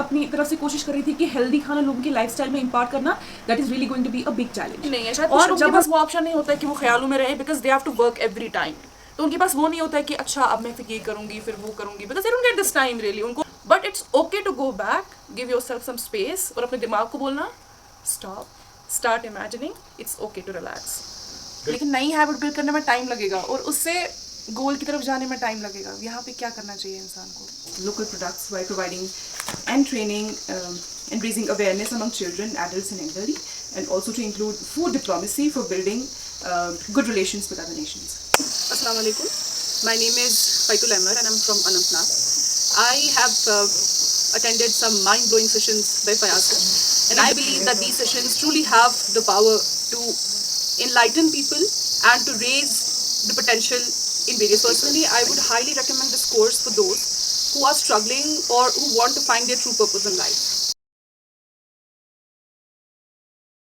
अपनी तरफ से कोशिश कर रही थी कि हेल्दी खाना लोगों की लाइफस्टाइल में इम्पार्ट करना, that is really going to be a big challenge. नहीं है शायद, और जब बस वो ऑप्शन नहीं होता है कि वो ख्यालों में रहे, because they have to work every time. तो उनके पास वो नहीं होता है कि अच्छा अब मैं फिर ये करूंगी फिर वो करूंगी, because they don't get this time really उनको। But it's okay to go back, give yourself some space, और अपने दिमाग को बोलना stop, start imagining, it's okay to relax. लेकिन नई हैबिट बिल्ड करने में टाइम लगेगा और उससे गोल की तरफ जाने में टाइम लगेगा। यहाँ पे क्या करना चाहिए इंसान को? Local products by providing and training and raising awareness among children, adults and elderly, and also to include food diplomacy for building good relations with other nations. Assalamu alaikum. My name is Faitul Ahmed and I'm from Anantnag. I have attended some mind-blowing sessions by Fayaz sir, and I believe that these sessions truly have the power to enlighten people and to raise the potential in various. Personally, I would highly recommend this course for those who are struggling or who want to find their true purpose in life.